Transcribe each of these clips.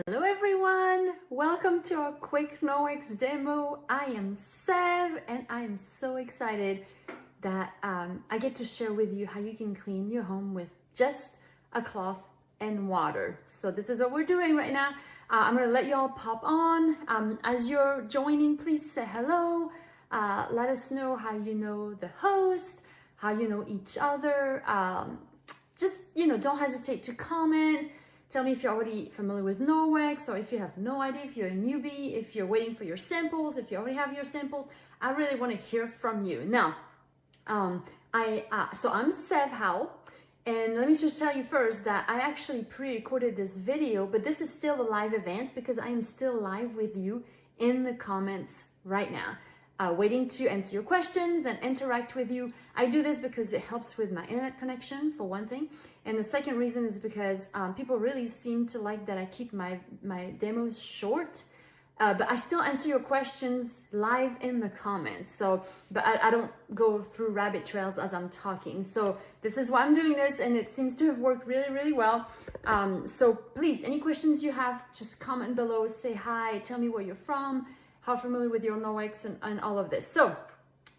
Hello everyone, welcome to our quick Norwex demo. I am Sev and I am so excited that I get to share with you how you can clean your home with just a cloth and water. So this is what we're doing right now. I'm gonna let you all pop on. As you're joining, please say hello. Let us know how you know the host, how you know each other. Don't hesitate to comment. Tell me if you're already familiar with Norwex, or if you have no idea, if you're a newbie, if you're waiting for your samples, if you already have your samples. I really want to hear from you. Now, so I'm Sev Howell, and let me just tell you first that I actually pre-recorded this video, but this is still a live event because I am still live with you in the comments right now. Waiting to answer your questions and interact with you. I do this because it helps with my internet connection, for one thing. And the second reason is because people really seem to like that I keep my demos short, but I still answer your questions live in the comments. So, but I don't go through rabbit trails as I'm talking. So this is why I'm doing this, and it seems to have worked really, really well. So please, any questions you have, just comment below, say hi, tell me where you're from, how familiar with your Norwex and all of this. So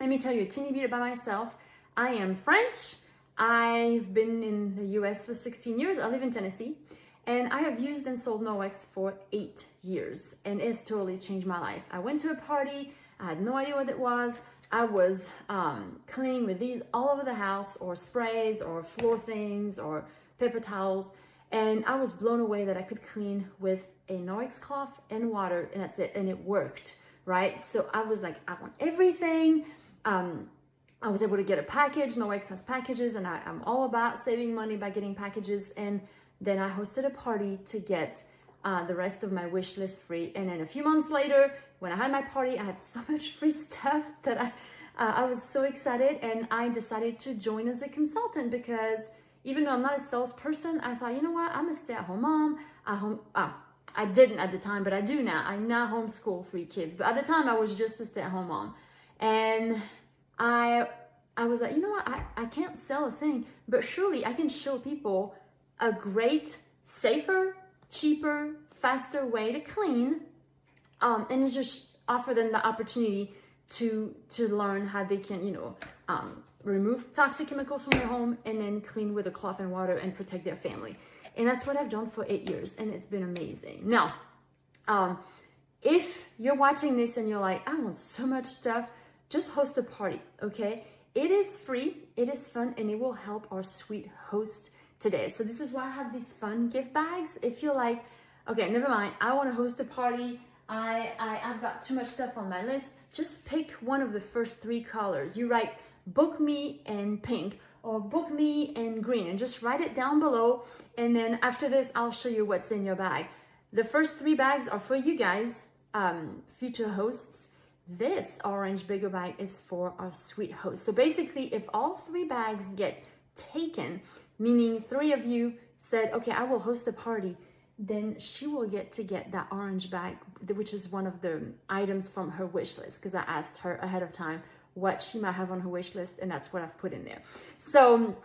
let me tell you a teeny bit about myself. I am French. I've been in the US for 16 years. I live in Tennessee, and I have used and sold Norwex for 8 years, and it's totally changed my life. I went to a party. I had no idea what it was. I was cleaning with these all over the house, or sprays, or floor things, or paper towels, and I was blown away that I could clean with a Norwex cloth and water, and that's it, and it worked, right? So I was like, I want everything. I was able to get a package. Norwex has packages, and I'm all about saving money by getting packages. And then I hosted a party to get the rest of my wish list free. And then a few months later, when I had my party, I had so much free stuff that I was so excited, and I decided to join as a consultant because even though I'm not a salesperson, I thought, you know what, I'm a stay-at-home mom. I didn't at the time, but I do now. I now homeschool 3 kids, but at the time I was just a stay-at-home mom. And I was like, you know what, I can't sell a thing, but surely I can show people a great, safer, cheaper, faster way to clean, and just offer them the opportunity to learn how they can, remove toxic chemicals from their home and then clean with a cloth and water and protect their family. And that's what I've done for 8 years, and it's been amazing. Now, if you're watching this and you're like, I want so much stuff, just host a party, okay? It is free, it is fun, and it will help our sweet host today. So this is why I have these fun gift bags. If you're like, okay, never mind, I want to host a party, I've got too much stuff on my list, just pick one of the first 3 colors. You write book me in pink or book me in green, and just write it down below. And then after this, I'll show you what's in your bag. The first 3 bags are for you guys, future hosts. This orange bigger bag is for our sweet host. So basically, if all 3 bags get taken, meaning 3 of you said, okay, I will host a party, then she will get that orange bag, which is one of the items from her wish list, because I asked her ahead of time what she might have on her wish list, and that's what I've put in there. So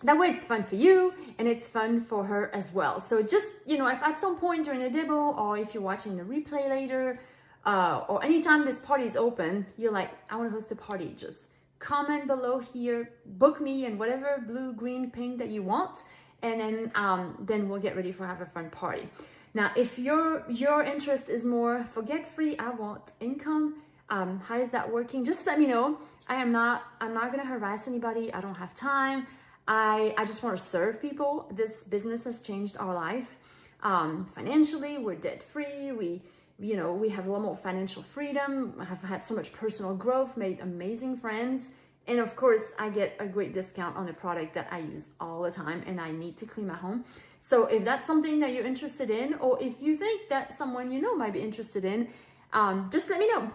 that way it's fun for you and it's fun for her as well. So just, if at some point during the demo, or if you're watching the replay later, or anytime this party is open, you're like, I want to host a party, just comment below here, book me in whatever blue, green, pink that you want, and then we'll get ready for have a fun party. Now, if your interest is more forget free, I want income, how is that working? Just let me know. I'm not gonna harass anybody. I don't have time. I just want to serve people. This business has changed our life. Financially, we're debt free. We have a lot more financial freedom. I have had so much personal growth, made amazing friends. And of course, I get a great discount on the product that I use all the time and I need to clean my home. So if that's something that you're interested in, or if you think that someone you might be interested in, just let me know.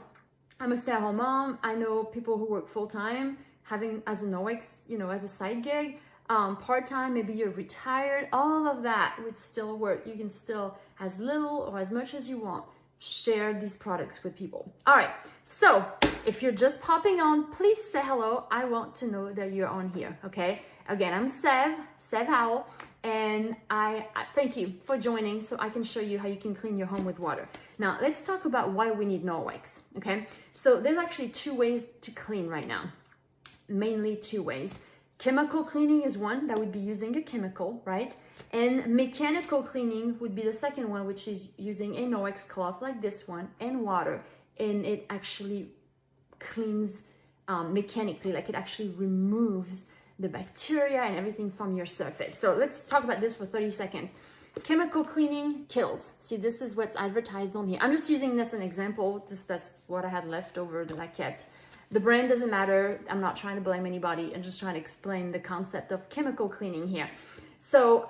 I'm a stay-at-home mom. I know people who work full-time, having as a Norwex, as a side gig, part-time, maybe you're retired, all of that would still work. You can still, as little or as much as you want, share these products with people. All right, so if you're just popping on, please say hello. I want to know that you're on here, okay? Again, I'm Sev Howell, And I thank you for joining so I can show you how you can clean your home with water. Now, let's talk about why we need Norwex, okay? So there's actually two ways to clean right now, mainly two ways. Chemical cleaning is one, that would be using a chemical, right? And mechanical cleaning would be the second one, which is using a Norwex cloth like this one and water, and it actually cleans mechanically, like it actually removes the bacteria and everything from your surface. So let's talk about this for 30 seconds. Chemical cleaning kills. See, this is what's advertised on here. I'm just using this as an example, just that's what I had left over that I kept. The brand doesn't matter. I'm not trying to blame anybody. I'm just trying to explain the concept of chemical cleaning here. So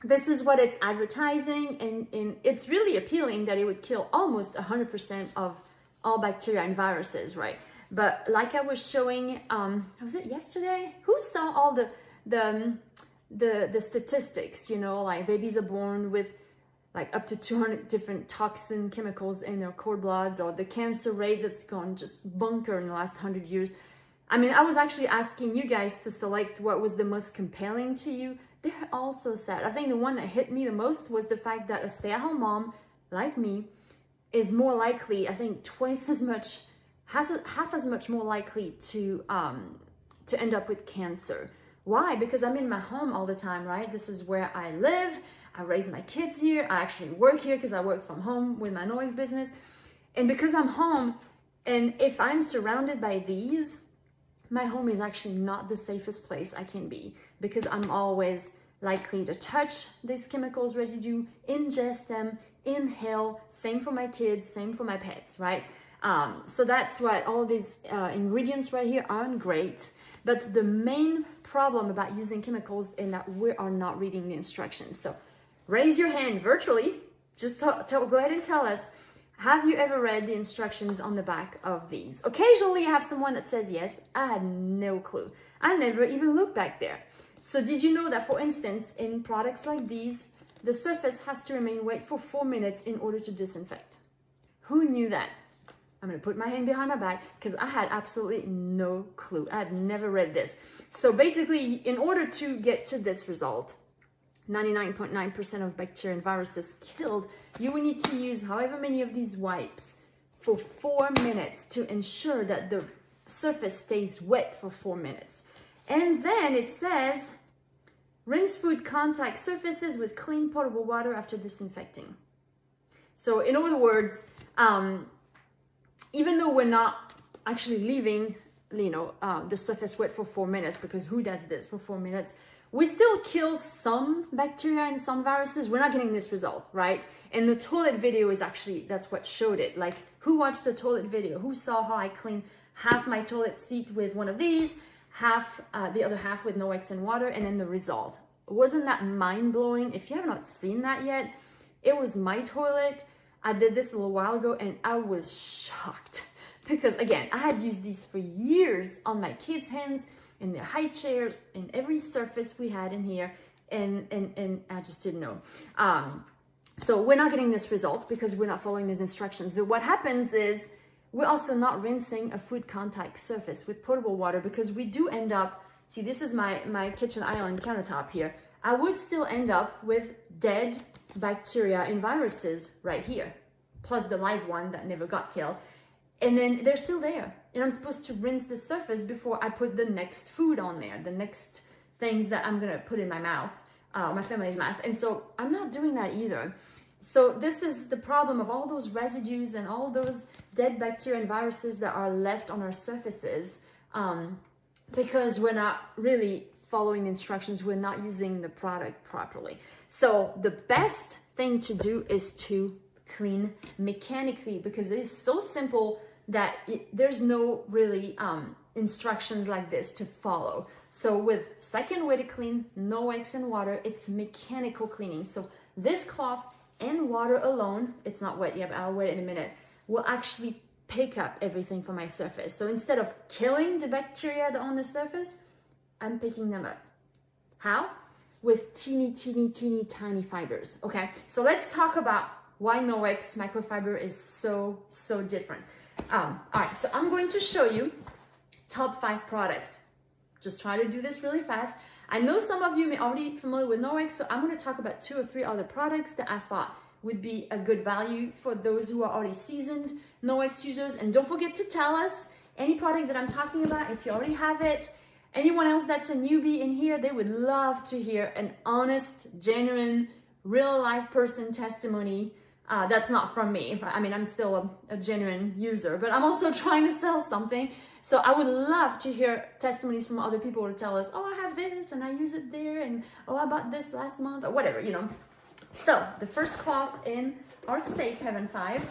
this is what it's advertising, and it's really appealing that it would kill almost 100% of all bacteria and viruses, right? But like I was showing, was it yesterday? Who saw all the statistics, you know, like babies are born with like up to 200 different toxin chemicals in their cord bloods, or the cancer rate that's gone just bunker in the last 100 years. I mean, I was actually asking you guys to select what was the most compelling to you. They're all so sad. I think the one that hit me the most was the fact that a stay-at-home mom like me is more likely, I think twice as much, half as much more likely to end up with cancer. Why? Because I'm in my home all the time, right? This is where I live. I raise my kids here. I actually work here because I work from home with my Norwex business. And because I'm home, and if I'm surrounded by these, my home is actually not the safest place I can be, because I'm always likely to touch these chemicals residue, ingest them, inhale. Same for my kids, same for my pets, right? So that's why all these ingredients right here aren't great. But the main problem about using chemicals is that we are not reading the instructions. So raise your hand virtually. Just go ahead and tell us, have you ever read the instructions on the back of these? Occasionally I have someone that says yes. I had no clue. I never even looked back there. So did you know that, for instance, in products like these, the surface has to remain wet for 4 minutes in order to disinfect? Who knew that? I'm going to put my hand behind my back because I had absolutely no clue. I had never read this. So basically, in order to get to this result, 99.9% of bacteria and viruses killed, you will need to use however many of these wipes for 4 minutes to ensure that the surface stays wet for 4 minutes. And then it says, rinse food contact surfaces with clean potable water after disinfecting. So in other words, even though we're not actually leaving, the surface wet for 4 minutes, because who does this for 4 minutes? We still kill some bacteria and some viruses. We're not getting this result, right? And the toilet video is actually, that's what showed it. Like, who watched the toilet video? Who saw how I clean half my toilet seat with one of these, the other half with Norwex and water, and then the result? Wasn't that mind-blowing? If you have not seen that yet, it was my toilet. I did this a little while ago and I was shocked because, again, I had used these for years on my kids' hands, in their high chairs, in every surface we had in here, and I just didn't know. So we're not getting this result because we're not following these instructions. But what happens is we're also not rinsing a food contact surface with potable water, because we do end up, see, this is my kitchen island countertop here. I would still end up with dead bacteria and viruses right here, plus the live one that never got killed. And then they're still there. And I'm supposed to rinse the surface before I put the next food on there, the next things that I'm gonna put in my mouth, my family's mouth. And so I'm not doing that either. So this is the problem of all those residues and all those dead bacteria and viruses that are left on our surfaces, because we're not really following the instructions, we're not using the product properly. So the best thing to do is to clean mechanically, because it is so simple that there's no really instructions like this to follow. So with second way to clean, Norwex and water, it's mechanical cleaning. So this cloth and water alone, it's not wet yet, but I'll wet it in a minute, will actually pick up everything from my surface. So instead of killing the bacteria that are on the surface, I'm picking them up. How? With teeny, teeny, teeny, tiny fibers. Okay, so let's talk about why Norwex microfiber is so different. All right, so I'm going to show you top 5 products. Just try to do this really fast. I know some of you may already be familiar with Norwex, so I'm going to talk about 2 or 3 other products that I thought would be a good value for those who are already seasoned Norwex users. And don't forget to tell us any product that I'm talking about, if you already have it. Anyone else that's a newbie in here, they would love to hear an honest, genuine, real life person testimony. That's not from me. I mean, I'm still a genuine user, but I'm also trying to sell something. So I would love to hear testimonies from other people to tell us, oh, I have this and I use it there, and oh, I bought this last month, or whatever, you know. So the first cloth in our Safe Haven 5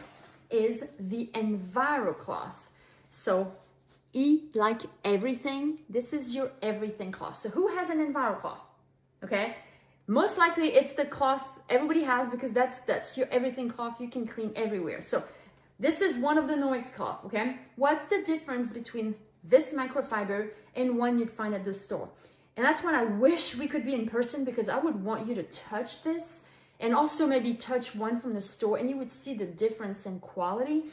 is the Enviro cloth. So like everything, this is your everything cloth. So who has an Enviro cloth? Okay, most likely it's the cloth everybody has, because that's your everything cloth you can clean everywhere. So this is one of the Norwex cloth. Okay, what's the difference between this microfiber and one you'd find at the store? And that's when I wish we could be in person, because I would want you to touch this and also maybe touch one from the store, and you would see the difference in quality.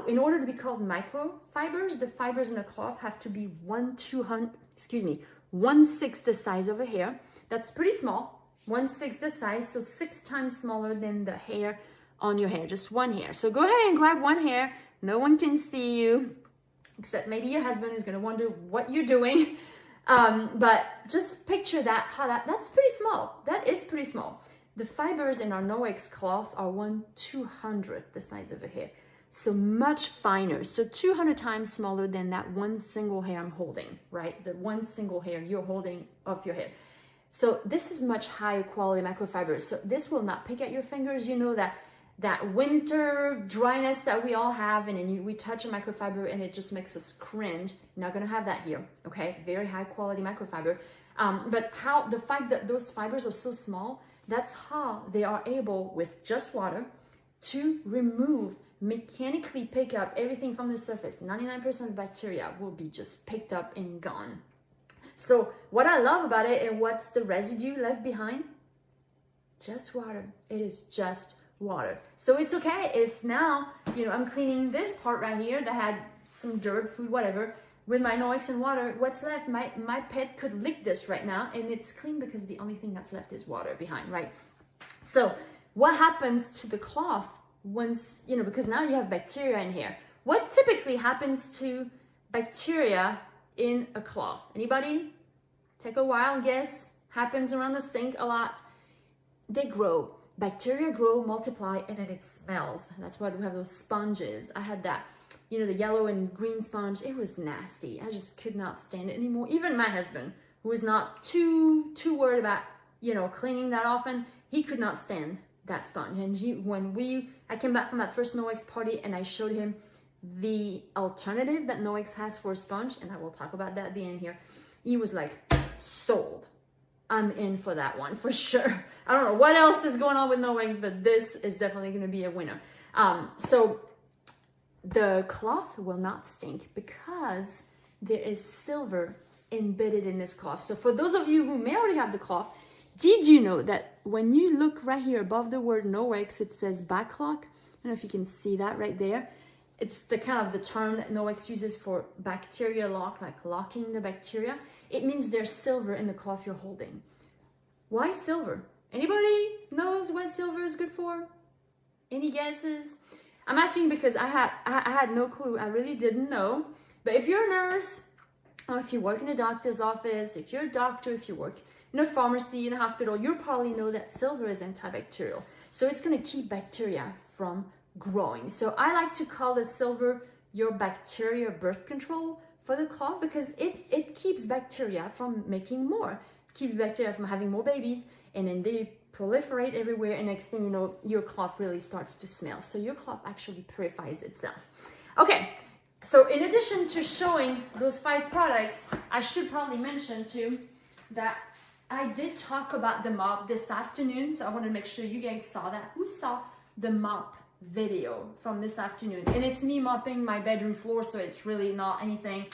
In order to be called microfibers, the fibers in the cloth have to be 1/6 the size of a hair. That's pretty small, 1/6 the size, so 6 times smaller than the hair on your hair, just one hair. So go ahead and grab one hair. No one can see you, except maybe your husband is going to wonder what you're doing. But just picture that, that's pretty small. That is pretty small. The fibers in our Norwex cloth are 1/200th the size of a hair. So much finer. So 200 times smaller than that one single hair I'm holding, right? The one single hair you're holding of your hair. So this is much higher quality microfibers. So this will not pick at your fingers. You know that winter dryness that we all have, and then we touch a microfiber and it just makes us cringe. Not gonna have that here, okay? Very high quality microfiber. But the fact that those fibers are so small, that's how they are able, with just water, to mechanically pick up everything from the surface. 99% of bacteria will be just picked up and gone. So what I love about it, and what's the residue left behind? Just water. It is just water. So it's okay if now, you know, I'm cleaning this part right here that had some dirt, food, whatever, with my Norwex and water. What's left? My pet could lick this right now, and it's clean because the only thing that's left is water behind, right? So what happens to the cloth once, you know, because now you have bacteria in here? What typically happens to bacteria in a cloth? Anybody? Take a wild guess. Happens around the sink a lot. They grow. Bacteria grow, multiply, and then it smells. That's why we have those sponges. I had that, you know, the yellow and green sponge. It was nasty. I just could not stand it anymore. Even my husband, who was not too worried about, you know, cleaning that often, he could not stand that sponge. And when I came back from that first Norwex party and I showed him the alternative that Norwex has for a sponge, and I will talk about that at the end here, he was like, sold. I'm in for that one for sure. I don't know what else is going on with Norwex, but this is definitely going to be a winner. So the cloth will not stink because there is silver embedded in this cloth. So for those of you who may already have the cloth, did you know that when you look right here above the word Norwex, it says backlock? I don't know if you can see that right there. It's the kind of the term that Norwex uses for bacteria lock, like locking the bacteria. It means there's silver in the cloth you're holding. Why silver? Anybody knows what silver is good for? Any guesses? I'm asking because I had no clue. I really didn't know. But if you're a nurse, or if you work in a doctor's office, if you're a doctor, if you work in a pharmacy, in a hospital, you probably know that silver is antibacterial. So it's going to keep bacteria from growing. So I like to call the silver your bacteria birth control for the cloth, because it keeps bacteria from making more. It keeps bacteria from having more babies, and then they proliferate everywhere, and next thing you know, your cloth really starts to smell. So your cloth actually purifies itself. Okay, so in addition to showing those 5 products, I should probably mention too that I did talk about the mop this afternoon, so I want to make sure you guys saw that. Who saw the mop video from this afternoon? And it's me mopping my bedroom floor, so it's really not anything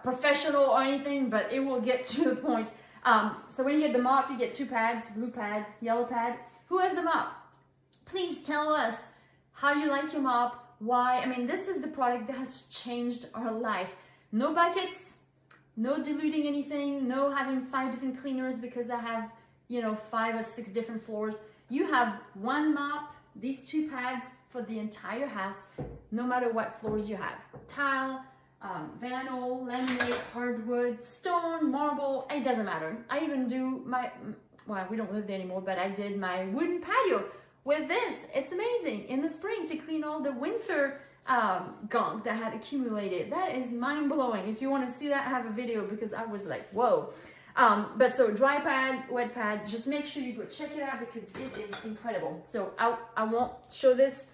professional or anything, but it will get to the point. So when you get the mop, you get 2 pads, blue pad, yellow pad. Who has the mop? Please tell us how you like your mop, why. I mean, this is the product that has changed our life. No buckets, no diluting anything, no having 5 different cleaners because I have, you know, 5 or 6 different floors. You have one mop, these 2 pads for the entire house, no matter what floors you have. Tile, vinyl, laminate, hardwood, stone, marble, it doesn't matter. I even do my, well, we don't live there anymore, but I did my wooden patio with this. It's amazing in the spring to clean all the winter gunk that had accumulated. That is mind-blowing. If you want to see that, I have a video because I was like, whoa. But so dry pad, wet pad, just make sure you go check it out because it is incredible. So I won't show this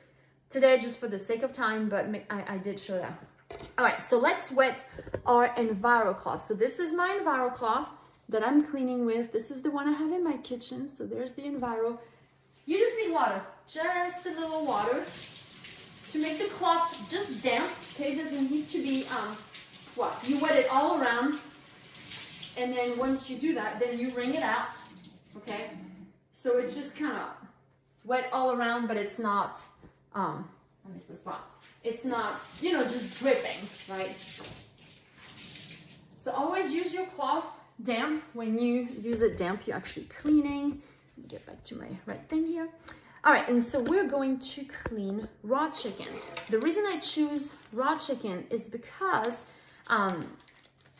today just for the sake of time, but I did show that. All right, so let's wet our Enviro cloth. So this is my Enviro cloth that I'm cleaning with. This is the one I have in my kitchen. So there's the Enviro. You just need water, just a little water to make the cloth just damp. Okay, it doesn't need to be, you wet it all around. And then once you do that, then you wring it out, okay? So it's just kind of wet all around, but it's not, I missed the spot. It's not, you know, just dripping, right? So always use your cloth damp. When you use it damp, you're actually cleaning. Let me get back to my right thing here. All right, and so we're going to clean raw chicken. The reason I choose raw chicken is because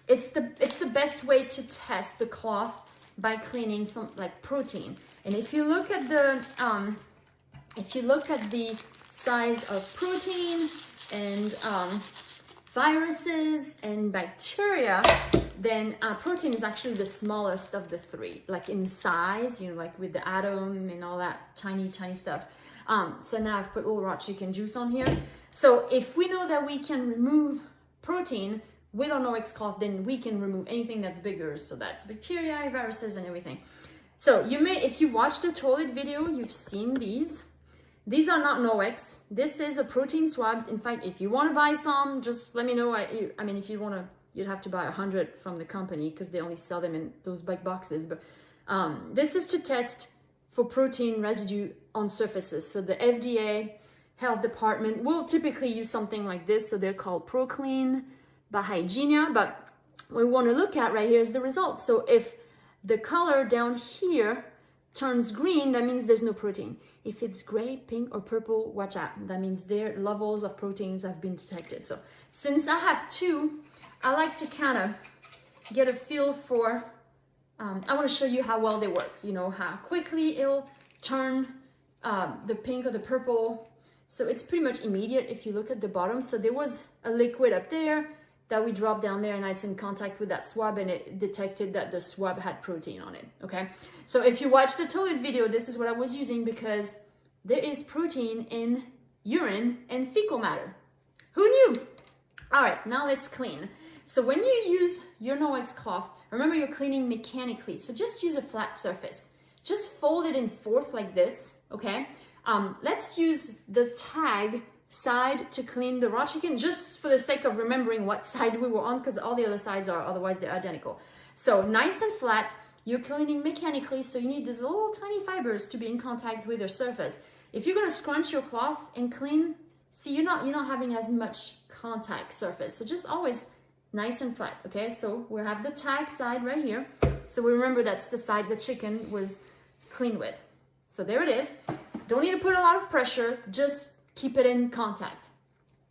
it's the best way to test the cloth by cleaning some like protein. And if you look at the size of protein and viruses and bacteria, then protein is actually the smallest of the 3, like in size, you know, like with the atom and all that tiny stuff. So now I've put a little raw chicken juice on here. So if we know that we can remove protein with our Norwex cloth, then we can remove anything that's bigger. So that's bacteria, viruses, and everything. So you may, if you've watched the toilet video, you've seen these. These are not Norwex. This is a protein swabs. In fact, if you want to buy some, just let me know. I mean, if you want to, you'd have to buy 100 from the company because they only sell them in those big boxes. But this is to test for protein residue on surfaces. So the FDA health department will typically use something like this. So they're called ProClean by Hygienia. But what we want to look at right here is the results. So if the color down here turns green, that means there's no protein. If it's gray, pink, or purple, watch out. That means their levels of proteins have been detected. So since I have 2, I like to kind of get a feel for, I want to show you how well they work. You know, how quickly it'll turn the pink or the purple. So it's pretty much immediate if you look at the bottom. So there was a liquid up there that we dropped down there and it's in contact with that swab and it detected that the swab had protein on it, okay? So if you watch the toilet video, this is what I was using because there is protein in urine and fecal matter. Who knew? All right, now let's clean. So when you use your Norwex cloth, remember you're cleaning mechanically, so just use a flat surface. Just fold it in 4th like this, okay? Let's use the tag side to clean the raw chicken just for the sake of remembering what side we were on because all the other sides are, otherwise they're identical. So nice and flat, you're cleaning mechanically, so you need these little tiny fibers to be in contact with the surface. If you're going to scrunch your cloth and clean, see, you're not having as much contact surface. So just always nice and flat, okay? So we have the tag side right here. So we remember that's the side the chicken was cleaned with. So there it is. Don't need to put a lot of pressure, just keep it in contact.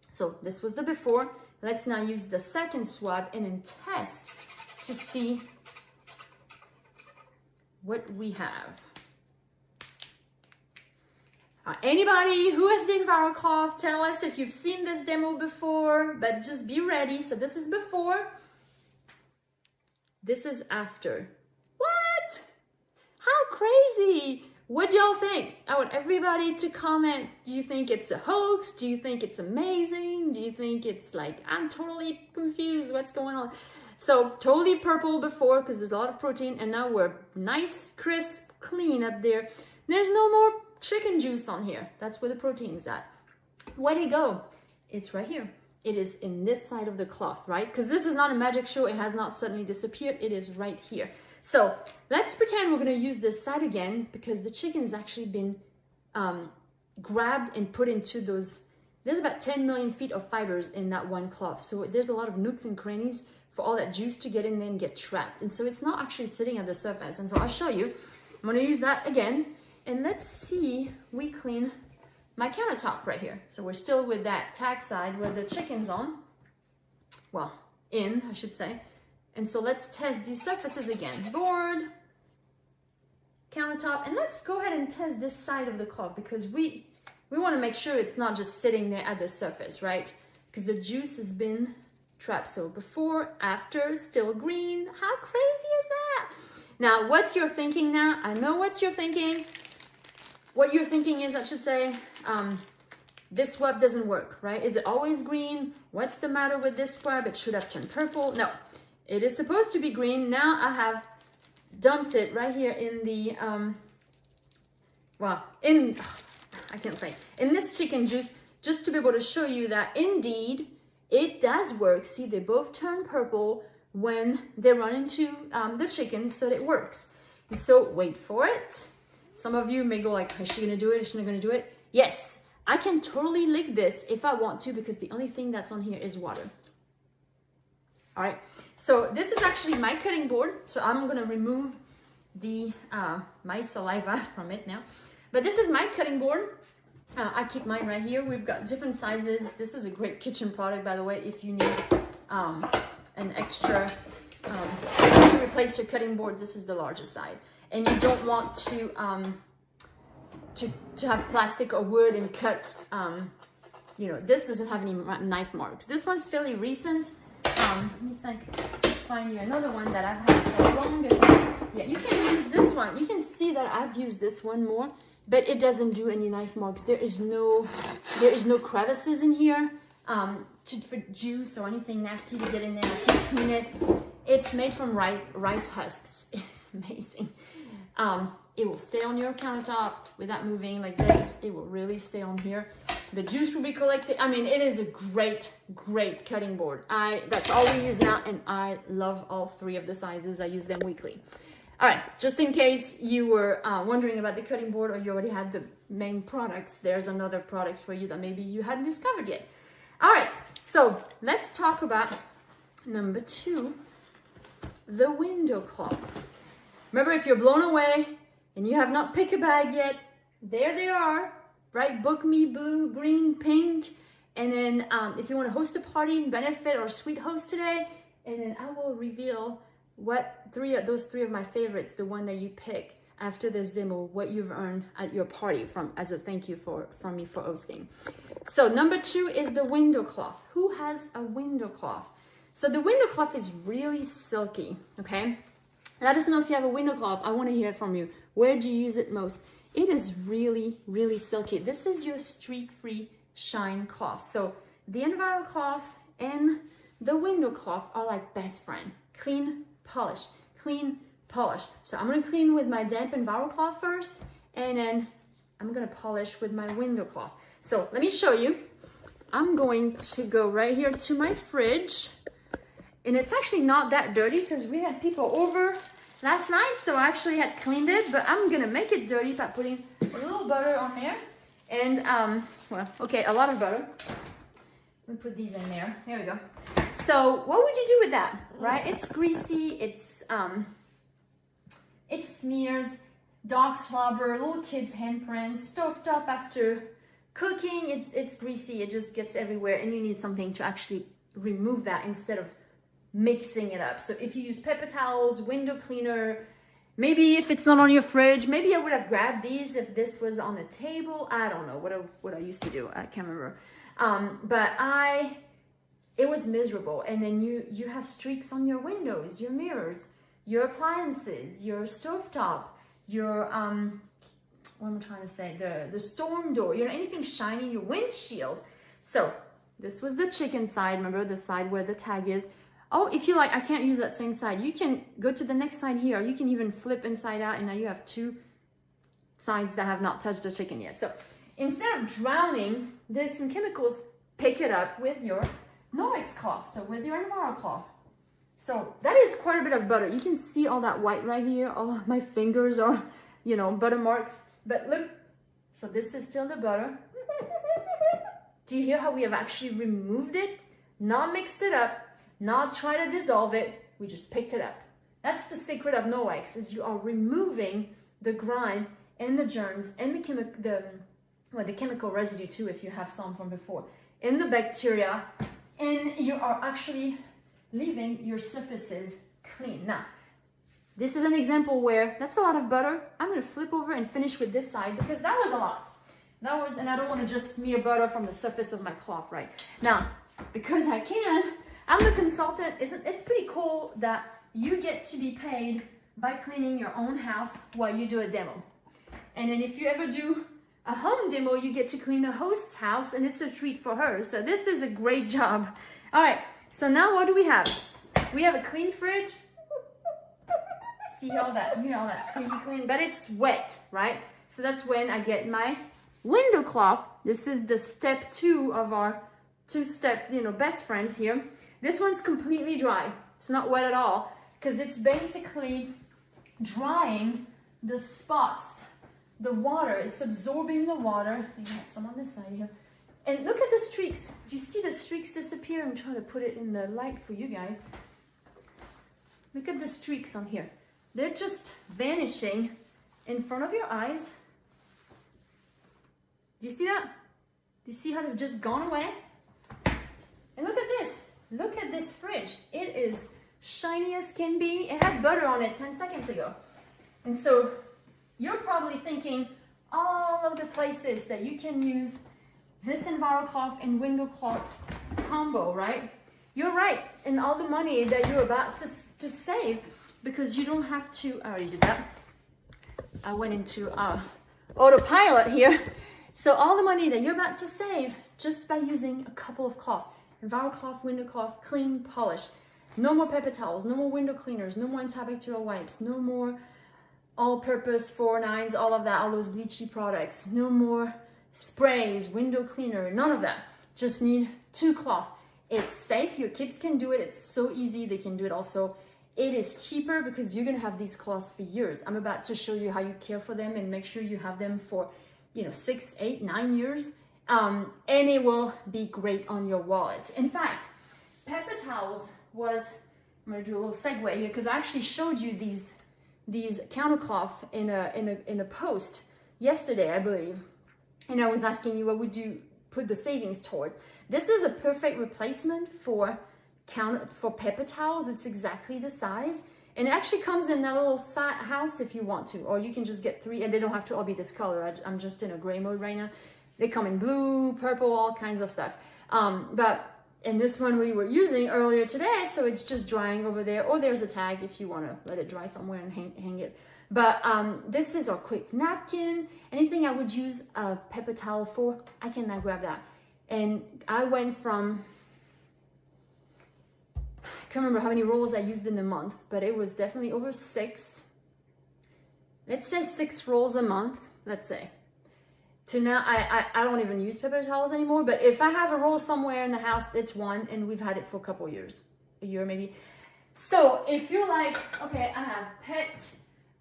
So this was the before. Let's now use the second swab and then test to see what we have. Anybody who has the Enviro cloth, tell us if you've seen this demo before, but just be ready. So this is before, this is after. What? How crazy! What do y'all think? I want everybody to comment. Do you think it's a hoax? Do you think it's amazing? Do you think it's like, I'm totally confused, what's going on? So totally purple before because there's a lot of protein, and now we're nice, crisp, clean up there. There's no more chicken juice on here. That's where the protein's at. Where'd it go? It's right here. It is in this side of the cloth, right? Because this is not a magic show. It has not suddenly disappeared. It is right here. So let's pretend we're going to use this side again because the chicken has actually been grabbed and put into those. There's about 10 million feet of fibers in that one cloth. So there's a lot of nooks and crannies for all that juice to get in there and get trapped. And so it's not actually sitting at the surface. And so I'll show you. I'm gonna use that again. And let's see, we clean my countertop right here. So we're still with that tag side where the chicken's on. Well, in, I should say. And so let's test these surfaces again. Board, countertop, and let's go ahead and test this side of the cloth because we want to make sure it's not just sitting there at the surface, right? Because the juice has been trapped. So before, after, still green. How crazy is that? Now, what's your thinking now? I know what you're thinking. What you're thinking is, I should say, this swab doesn't work, right? Is it always green? What's the matter with this swab? It should have turned purple. No, it is supposed to be green. Now I have dumped it right here in the, I can't say, in this chicken juice, just to be able to show you that indeed it does work. See, they both turn purple when they run into the chicken, so it works. And so wait for it. Some of you may go like, is she gonna do it? Is she not gonna do it? Yes, I can totally lick this if I want to because the only thing that's on here is water. All right, so this is actually my cutting board. So I'm gonna remove the my saliva from it now. But this is my cutting board. I keep mine right here. We've got different sizes. This is a great kitchen product, by the way, if you need an extra to replace your cutting board. This is the largest side. And you don't want to have plastic or wood and cut, you know, this doesn't have any knife marks. This one's fairly recent. Let me find you another one that I've had for a longer time. Yeah, you can use this one. You can see that I've used this one more, but it doesn't do any knife marks. There is no crevices in here for juice or anything nasty to get in there. I can't clean it. It's made from rice husks. It's amazing. It will stay on your countertop without moving like this. It will really stay on here. The juice will be collected. I mean, it is a great cutting board. That's all we use now, and I love all three of the sizes. I use them weekly. All right, just in case you were wondering about the cutting board or you already had the main products, there's another product for you that maybe you hadn't discovered yet. All right, so let's talk about number 2, the window cloth. Remember, if you're blown away and you have not picked a bag yet, there they are, right? Book me blue, green, pink. And then if you want to host a party and benefit or sweet host today, and then I will reveal what those three of my favorites, the one that you pick after this demo, what you've earned at your party as a thank you from me for hosting. So number 2 is the window cloth. Who has a window cloth? So the window cloth is really silky, okay? Let us know if you have a window cloth. I want to hear from you. Where do you use it most? It is really, really silky. This is your streak-free shine cloth. So the Enviro cloth and the window cloth are like best friend. Clean, polish, clean, polish. So I'm going to clean with my damp Enviro cloth first, and then I'm going to polish with my window cloth. So let me show you. I'm going to go right here to my fridge. And it's actually not that dirty because we had people over last night, so I actually had cleaned it, but I'm gonna make it dirty by putting a little butter on there. And, a lot of butter. Let me put these in there. There we go. So what would you do with that, right? It's greasy, it smears, dog slobber, little kids' handprints, stuffed up after cooking. It's greasy, it just gets everywhere, and you need something to actually remove that instead of mixing it up. So if you use paper towels, window cleaner, maybe if it's not on your fridge, maybe I would have grabbed these if this was on the table. I don't know what I used to do. I can't remember. But it was miserable. And then you have streaks on your windows, your mirrors, your appliances, your stovetop, your what am I trying to say? The storm door, anything shiny, your windshield. So this was the chicken side. Remember the side where the tag is. Oh, if you like, I can't use that same side. You can go to the next side here. You can even flip inside out, and now you have 2 sides that have not touched the chicken yet. So instead of drowning this in chemicals, pick it up with your Norwex cloth, so with your Enviro cloth. So that is quite a bit of butter. You can see all that white right here. All my fingers are, butter marks. But look, so this is still the butter. Do you hear how we have actually removed it? Not mixed it up, not try to dissolve it. We just picked it up. That's the secret of Norwex, is you are removing the grime and the germs and the chemical residue too, if you have some from before, and the bacteria, and you are actually leaving your surfaces clean. Now, this is an example where that's a lot of butter. I'm going to flip over and finish with this side because that was a lot. And I don't want to just smear butter from the surface of my cloth right now. Because I can, I'm the consultant. It's pretty cool that you get to be paid by cleaning your own house while you do a demo. And then if you ever do a home demo, you get to clean the host's house, and it's a treat for her. So this is a great job. All right, so now what do we have? We have a clean fridge. See all that, squeaky clean, but it's wet, right? So that's when I get my window cloth. This is the step 2 of our 2-step, best friends here. This one's completely dry. It's not wet at all because it's basically drying the spots, the water. It's absorbing the water. I think I have some on this side here. And look at the streaks. Do you see the streaks disappear? I'm trying to put it in the light for you guys. Look at the streaks on here. They're just vanishing in front of your eyes. Do you see that? Do you see how they've just gone away? And look at this. Look at this fridge. It is shiny as can be. It had butter on it 10 seconds ago. And so you're probably thinking all of the places that you can use this EnviroCloth and window cloth combo, right? You're right. And all the money that you're about to save, because you don't have to, I already did that. I went into autopilot here. So all the money that you're about to save just by using a couple of cloth, EnviroCloth, window cloth, clean, polish. No more paper towels, no more window cleaners, no more antibacterial wipes, no more all-purpose 4-9s, all of that, all those bleachy products. No more sprays, window cleaner, none of that. Just need 2 cloth. It's safe, your kids can do it, it's so easy, they can do it also. It is cheaper because you're gonna have these cloths for years. I'm about to show you how you care for them and make sure you have them for 6, 8, 9 years. And it will be great on your wallet. In fact, paper towels was, I'm gonna do a little segue here because I actually showed you these countercloth in a post yesterday, I believe. And I was asking you, what would you put the savings toward? This is a perfect replacement for paper towels. It's exactly the size. And it actually comes in that little house if you want to, or you can just get 3, and they don't have to all be this color. I'm just in a gray mode right now. They come in blue, purple, all kinds of stuff. But in this one we were using earlier today, so it's just drying over there, or there's a tag if you want to let it dry somewhere and hang it. But this is our quick napkin. Anything I would use a paper towel for, I can now grab that. And I went from, I can't remember how many rolls I used in a month, but it was definitely over 6. Let's say 6 rolls a month, let's say. To now, I don't even use paper towels anymore, but if I have a roll somewhere in the house, it's 1, and we've had it for a couple years, a year maybe. So if you're like, okay, I have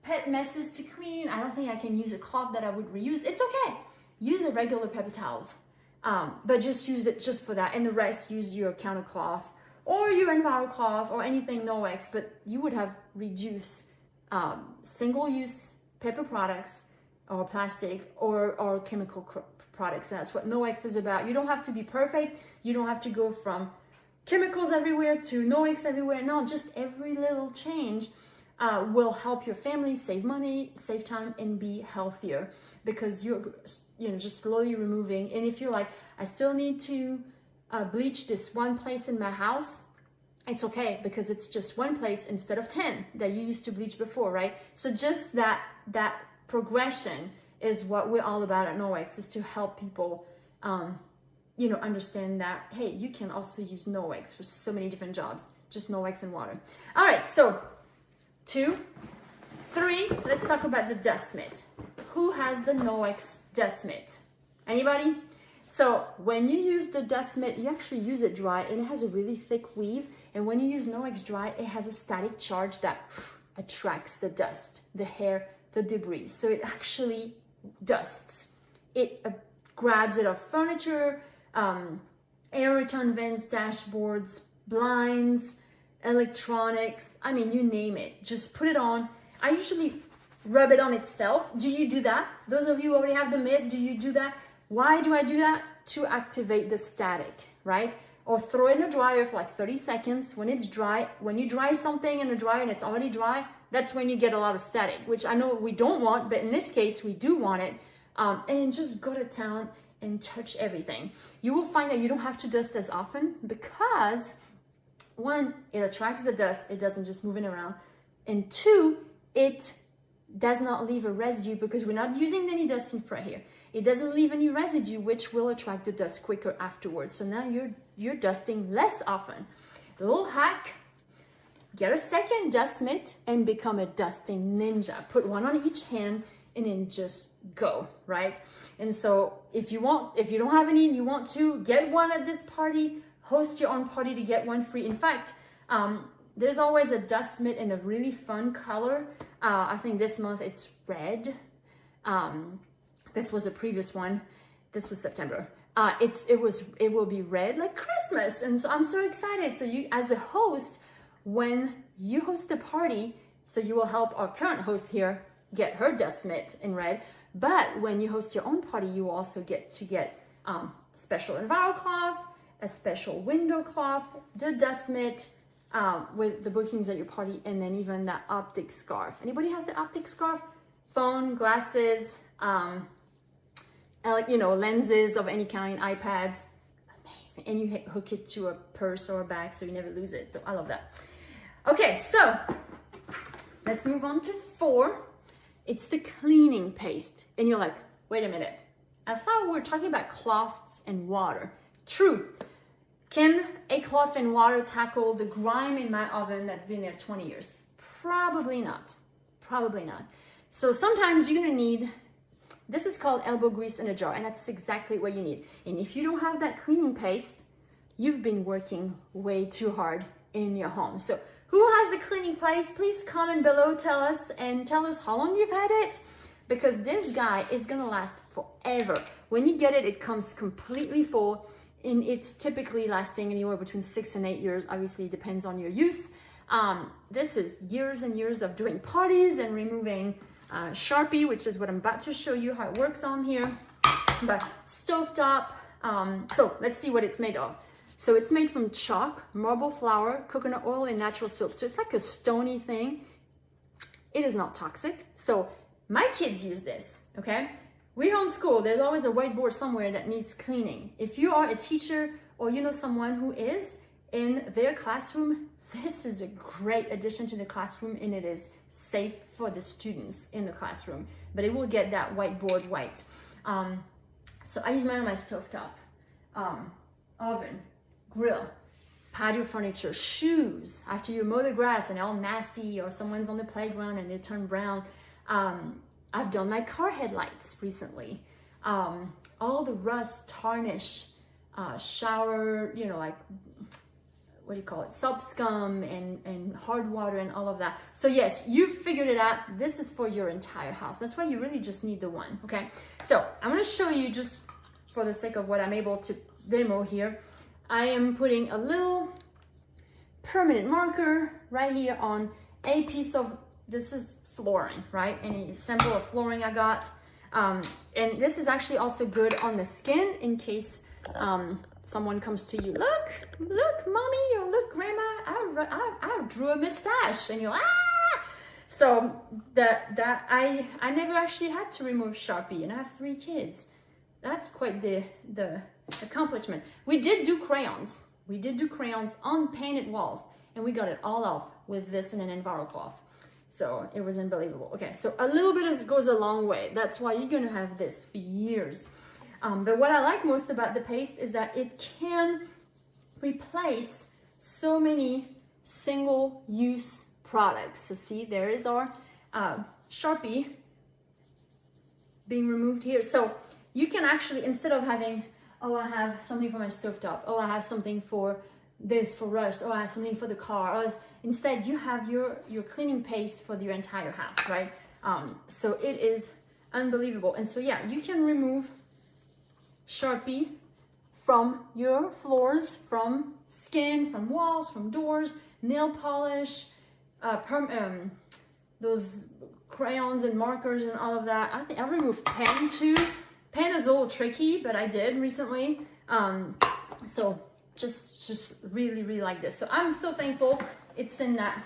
pet messes to clean, I don't think I can use a cloth that I would reuse, it's okay. Use a regular paper towels, but just use it just for that, and the rest use your counter cloth or your EnviroCloth or anything Norwex, but you would have reduced single-use paper products or plastic or chemical products. And that's what Norwex is about. You don't have to be perfect. You don't have to go from chemicals everywhere to Norwex everywhere. No, just every little change will help your family save money, save time, and be healthier, because you're just slowly removing. And if you're like, I still need to bleach this one place in my house, it's okay, because it's just one place instead of 10 that you used to bleach before, right? So just that progression is what we're all about at Norwex, is to help people understand that, hey, you can also use Norwex for so many different jobs, just Norwex and water. All right, so 2, 3, let's talk about the dust mitt. Who has the Norwex dust mitt? Anybody? So when you use the dust mitt, you actually use it dry, and it has a really thick weave. And when you use Norwex dry, it has a static charge that attracts the dust, the hair, the debris. So it actually dusts. It grabs it off furniture, air return vents, dashboards, blinds, electronics, I mean, you name it. Just put it on. I usually rub it on itself. Do you do that? Those of you who already have the mitt, do you do that? Why do I do that? To activate the static, right? Or throw it in the dryer for like 30 seconds. When it's dry, when you dry something in the dryer and it's already dry, that's when you get a lot of static, which I know we don't want, but in this case, we do want it. And just go to town and touch everything. You will find that you don't have to dust as often because one, it attracts the dust. It doesn't just move it around. And two, it does not leave a residue because we're not using any dusting spray here. It doesn't leave any residue, which will attract the dust quicker afterwards. So now you're dusting less often. The little hack, get a second dust mitt and become a dusting ninja. Put one on each hand and then just go, right? And so if you don't have any and you want to, get one at this party, host your own party to get one free. In fact, there's always a dust mitt in a really fun color. I think this month it's red. This was a previous one. This was September. It will be red like Christmas. And so I'm so excited. So you, as a host, when you host a party, so you will help our current host here get her dust mitt in red. But when you host your own party, you also get to get special enviro cloth, a special window cloth, the dust mitt, with the bookings at your party, and then even that optic scarf. Anybody has the optic scarf? Phone, glasses, lenses of any kind, iPads, amazing. And you hook it to a purse or a bag so you never lose it. So I love that. Okay, so let's move on to 4. It's the cleaning paste. And you're like, wait a minute. I thought we were talking about cloths and water. True. Can a cloth and water tackle the grime in my oven that's been there 20 years? Probably not. Probably not. So sometimes you're gonna need, this is called elbow grease in a jar, and that's exactly what you need. And if you don't have that cleaning paste, you've been working way too hard in your home. So who has the cleaning paste? Please comment below, tell us how long you've had it, because this guy is gonna last forever. When you get it, it comes completely full, and it's typically lasting anywhere between 6 and 8 years. Obviously, it depends on your use. This is years and years of doing parties and removing Sharpie, which is what I'm about to show you how it works on here. But stovetop. So let's see what it's made of. So it's made from chalk, marble flour, coconut oil, and natural soap. So it's like a stony thing. It is not toxic. So my kids use this, okay? We homeschool. There's always a whiteboard somewhere that needs cleaning. If you are a teacher or you know someone who is in their classroom, this is a great addition to the classroom, and it is safe for the students in the classroom, but it will get that whiteboard white. So I use mine on my stovetop, oven, grill, patio furniture, shoes. After you mow the grass and they're all nasty, or someone's on the playground and they turn brown. I've done my car headlights recently. All the rust, tarnish, shower, like, what do you call it? Soap scum and hard water and all of that. So yes, you've figured it out. This is for your entire house. That's why you really just need the one, okay? So I'm gonna show you, just for the sake of what I'm able to demo here, I am putting a little permanent marker right here on a piece of, this is flooring, right? Any sample of flooring I got. And this is actually also good on the skin in case someone comes to you, look, mommy, or look, grandma, I drew a mustache, and you're like, ah! So I never actually had to remove Sharpie, and I have 3 kids. That's quite the accomplishment. We did do crayons. We did do crayons on painted walls, and we got it all off with this and an enviro cloth. So it was unbelievable. Okay, so a little bit goes a long way. That's why you're gonna have this for years. But what I like most about the paste is that it can replace so many single-use products. So see, there is our Sharpie being removed here. So you can actually, instead of having, oh, I have something for my stovetop, oh, I have something for this, for rust, oh, I have something for the car, or instead you have your cleaning paste for your entire house, right? So it is unbelievable. And so yeah, you can remove Sharpie from your floors, from skin, from walls, from doors, nail polish, those crayons and markers and all of that. I think I removed pen too. Pen is a little tricky, but I did recently. So just really like this. So I'm so thankful it's in that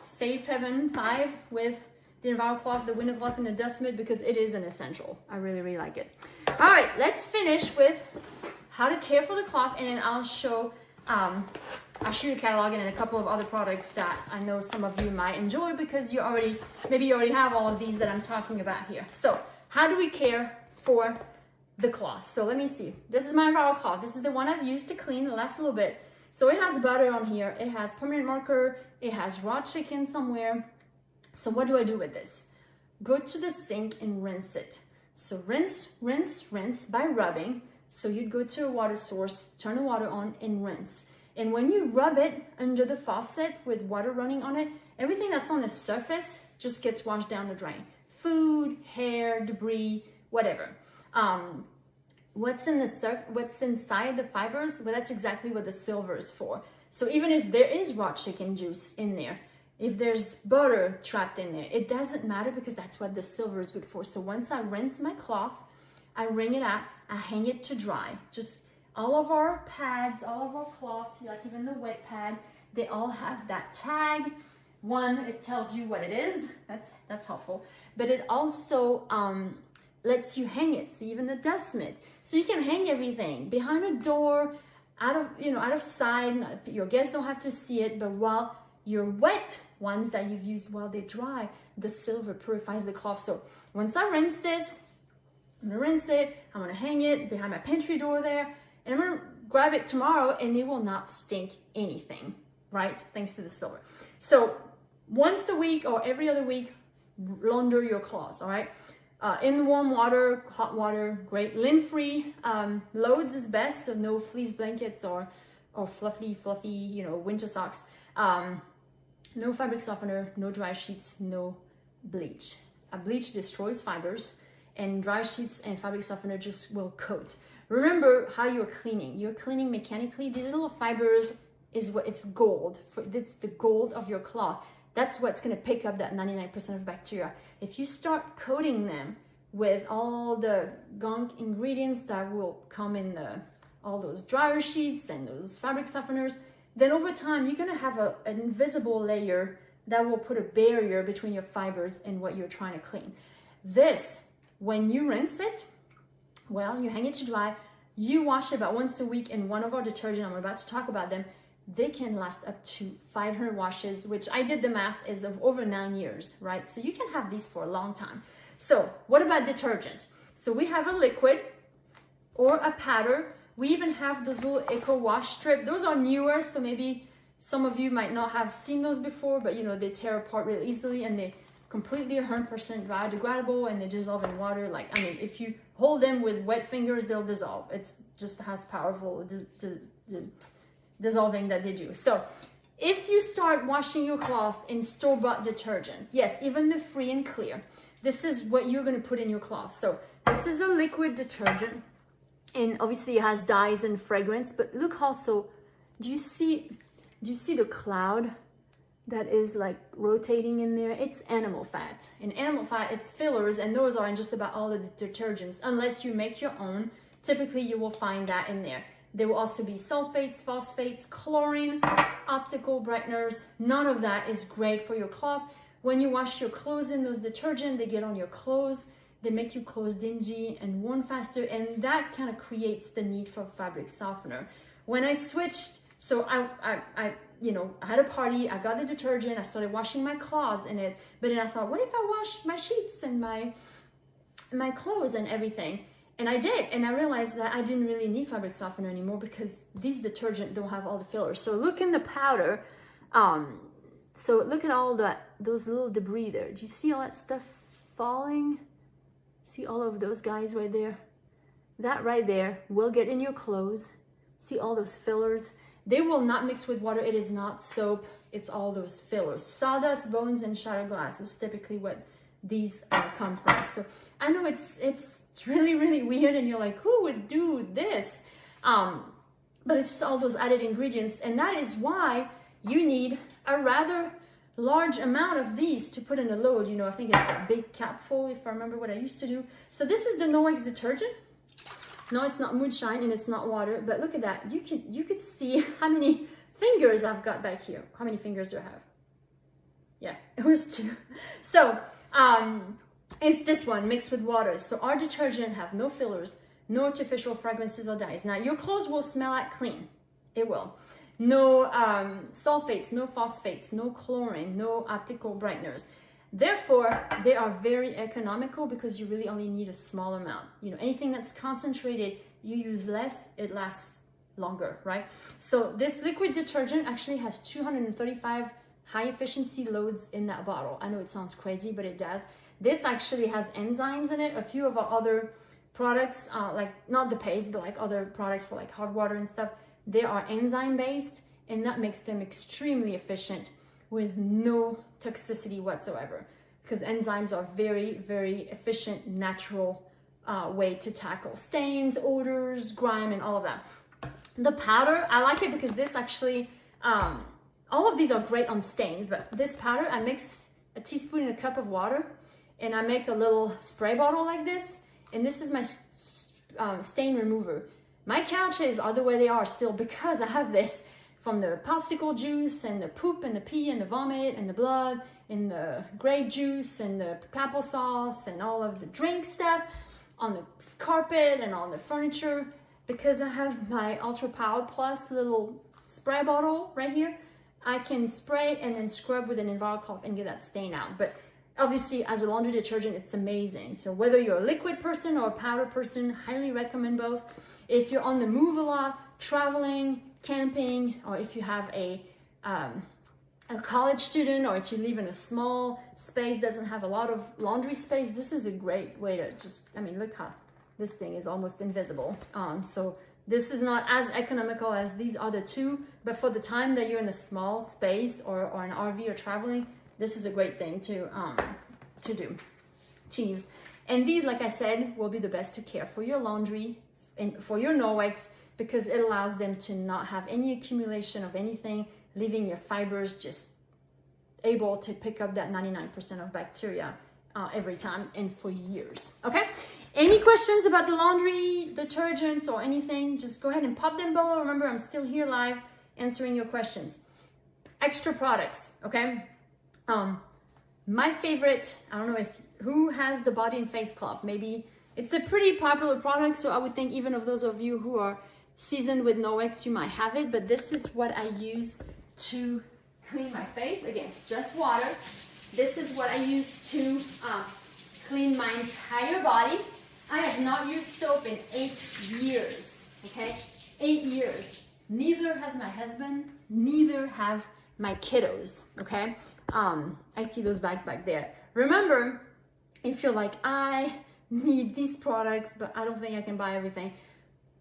Safe Haven 5 with the enviro cloth, the window cloth, and the dust mitt, because it is an essential. I really like it. All right, let's finish with how to care for the cloth, and then I'll show you a catalog and a couple of other products that I know some of you might enjoy, because maybe you already have all of these that I'm talking about here. So how do we care for the cloth? So let me see. This is my enviro cloth. This is the one I've used to clean the last little bit. So it has butter on here. It has permanent marker. It has raw chicken somewhere. So what do I do with this? Go to the sink and rinse it. So rinse by rubbing. So you'd go to a water source, turn the water on, and rinse. And when you rub it under the faucet with water running on it, everything that's on the surface just gets washed down the drain. Food, hair, debris, whatever. What's inside the fibers? Well, that's exactly what the silver is for. So even if there is raw chicken juice in there, if there's butter trapped in there, it doesn't matter, because that's what the silver is good for. So once I rinse my cloth, I wring it out, I hang it to dry. Just all of our pads, all of our cloths, like even the wet pad, they all have that tag. One, it tells you what it is. That's helpful. But it also lets you hang it. So even the dust mitt. So you can hang everything behind a door, out of sight. Your guests don't have to see it, but while your wet ones that you've used while they dry, the silver purifies the cloth. So once I rinse this, I'm gonna rinse it, I'm gonna hang it behind my pantry door there, and I'm gonna grab it tomorrow, and it will not stink anything, right? Thanks to the silver. So once a week or every other week, launder your cloths, all right? In warm water, hot water, great. Lint-free loads is best, so no fleece blankets or fluffy, winter socks. No fabric softener, no dry sheets, no bleach. Bleach destroys fibers, and dry sheets and fabric softener just will coat. Remember how you're cleaning. You're cleaning mechanically. These little fibers it's gold. It's the gold of your cloth. That's what's going to pick up that 99% of bacteria. If you start coating them with all the gunk ingredients that will come in all those dryer sheets and those fabric softeners, then over time you're going to have an invisible layer that will put a barrier between your fibers and what you're trying to clean. This, when you rinse it, well, you hang it to dry, you wash it about once a week in one of our detergents. I'm about to talk about them. They can last up to 500 washes, which I did the math is of over 9 years, right? So you can have these for a long time. So what about detergent? So we have a liquid or a powder. We even have those little Eco Wash strip. Those are newer, so maybe some of you might not have seen those before, but they tear apart really easily, and they completely 100% biodegradable, and they dissolve in water. If you hold them with wet fingers, they'll dissolve. It's just as powerful dissolving that they do. So if you start washing your cloth in store-bought detergent, yes, even the free and clear, this is what you're going to put in your cloth. So this is a liquid detergent, and obviously it has dyes and fragrance, but look also, do you see the cloud that is like rotating in there? It's animal fat. In animal fat, it's fillers, and those are in just about all the detergents, unless you make your own. Typically you will find that in there. There will also be sulfates, phosphates, chlorine, optical brighteners. None of that is great for your cloth. When you wash your clothes in those detergents, they get on your clothes. They make your clothes dingy and worn faster, and that kind of creates the need for fabric softener. When I switched, so I had a party, I got the detergent, I started washing my clothes in it, but then I thought, what if I wash my sheets and my clothes and everything? And I did, and I realized that I didn't really need fabric softener anymore, because these detergents don't have all the fillers. So look in the powder. So look at all those little debris there. Do you see all that stuff falling? See all of those guys right there? That right there will get in your clothes. See all those fillers? They will not mix with water. It is not soap. It's all those fillers. Sawdust, bones, and shattered glass is typically what these come from. So I know it's really, really weird, and you're like, who would do this? But it's just all those added ingredients, and that is why you need a rather large amount of these to put in a load. You know, I think it's that big capful, if I remember what I used to do. So this is the Norwex detergent. No, it's not moonshine and it's not water, but look at that. You could see how many fingers I've got back here. How many fingers do I have? Yeah, it was 2. So it's this one mixed with water. So our detergent have no fillers, no artificial fragrances or dyes. Now your clothes will smell like clean. It will. No sulfates, no phosphates, no chlorine, no optical brighteners. Therefore, they are very economical because you really only need a small amount. You know, anything that's concentrated, you use less, it lasts longer, right? So this liquid detergent actually has 235 high efficiency loads in that bottle. I know it sounds crazy, but it does. This actually has enzymes in it. A few of our other products, like not the paste, but like other products for like hot water and stuff, they are enzyme based, and that makes them extremely efficient with no toxicity whatsoever, because enzymes are very, very efficient, natural way to tackle stains, odors, grime, and all of that. The powder, I like it because this actually, all of these are great on stains, but this powder, I mix a teaspoon in a cup of water, and I make a little spray bottle like this, and this is my stain remover. My couches are the way they are still because I have this from the popsicle juice and the poop and the pee and the vomit and the blood and the grape juice and the applesauce and all of the drink stuff on the carpet and on the furniture, because I have my Ultra Power Plus little spray bottle right here. I can spray and then scrub with an EnviroCloth and get that stain out. But obviously, as a laundry detergent, it's amazing. So whether you're a liquid person or a powder person, highly recommend both. If you're on the move a lot, traveling, camping, or if you have a college student, or if you live in a small space, doesn't have a lot of laundry space, this is a great way to just, I mean, look how this thing is almost invisible. So this is not as economical as these other two, but for the time that you're in a small space or an RV or traveling, this is a great thing to use. And these, like I said, will be the best to care for your laundry and for your Norwex, because it allows them to not have any accumulation of anything, leaving your fibers just able to pick up that 99% of bacteria every time and for years. Okay? Any questions about the laundry detergents or anything, just go ahead and pop them below. Remember, I'm still here live answering your questions. Extra products, okay? My favorite, I don't know who has the body and face cloth. Maybe it's a pretty popular product, so I would think even of those of you who are seasoned with Norwex, you might have it, but this is what I use to clean my face. Again, just water. This is what I use to clean my entire body. I have not used soap in 8 years, okay? 8 years. Neither has my husband, neither have my kiddos, okay? I see those bags back there. Remember, if you're like, I need these products, but I don't think I can buy everything.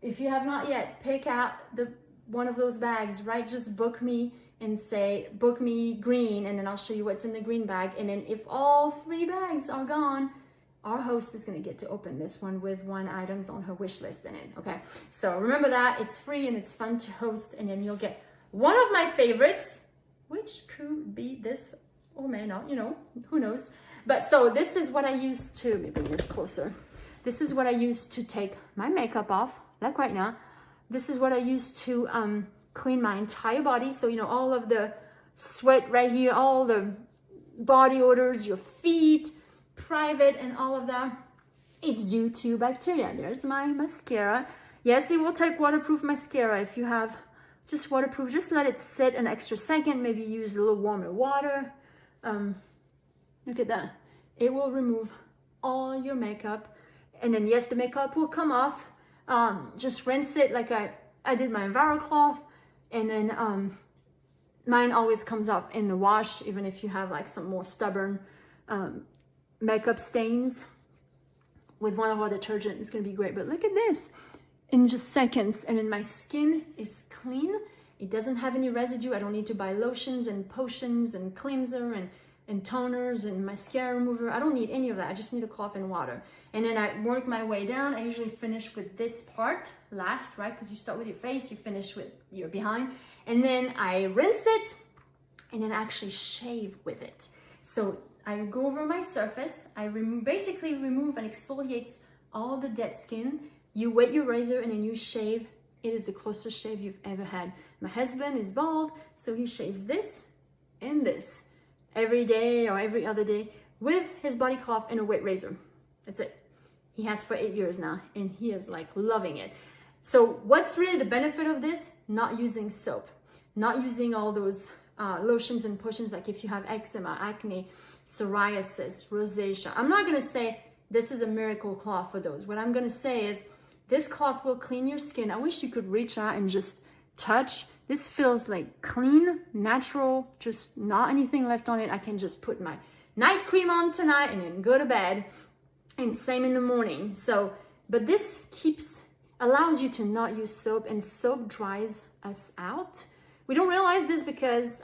If you have not yet, pick out one of those bags, right? Just book me and say, book me green, and then I'll show you what's in the green bag. And then if all 3 bags are gone, our host is gonna get to open this one with 1 items on her wish list in it, okay? So remember that, it's free and it's fun to host, and then you'll get one of my favorites, which could be this or may not, you know, who knows? But so this is what I use to, let me bring this closer. This is what I use to take my makeup off, like right now. This is what I use to clean my entire body. So, you know, all of the sweat right here, all the body odors, your feet, private and all of that, it's due to bacteria. There's my mascara. Yes, it will take waterproof mascara. If you have just waterproof, just let it sit an extra second, maybe use a little warmer water. Look at that. It will remove all your makeup, and then yes, the makeup will come off. Just rinse it like I did my EnviroCloth, and then mine always comes off in the wash, even if you have like some more stubborn makeup stains. With one of our detergent, it's gonna be great. But look at this, in just seconds, and then my skin is clean. It doesn't have any residue. I don't need to buy lotions and potions and cleanser and and toners and mascara remover. I don't need any of that. I just need a cloth and water. And then I work my way down. I usually finish with this part last, right? Because you start with your face, you finish with your behind. And then I rinse it and then I actually shave with it. So I go over my surface. I basically remove and exfoliate all the dead skin. You wet your razor and then you shave. It is the closest shave you've ever had. My husband is bald, so he shaves this and this every day or every other day with his body cloth and a wet razor. That's it. He has for 8 years now and he is like loving it. So what's really the benefit of this? Not using soap, not using all those lotions and potions, like if you have eczema, acne, psoriasis, rosacea. I'm not gonna say this is a miracle cloth for those. What I'm gonna say is this cloth will clean your skin. I wish you could reach out and just touch. This feels like clean, natural, just not anything left on it. I can just put my night cream on tonight and then go to bed, and same in the morning. So, but this allows you to not use soap, and soap dries us out. We don't realize this because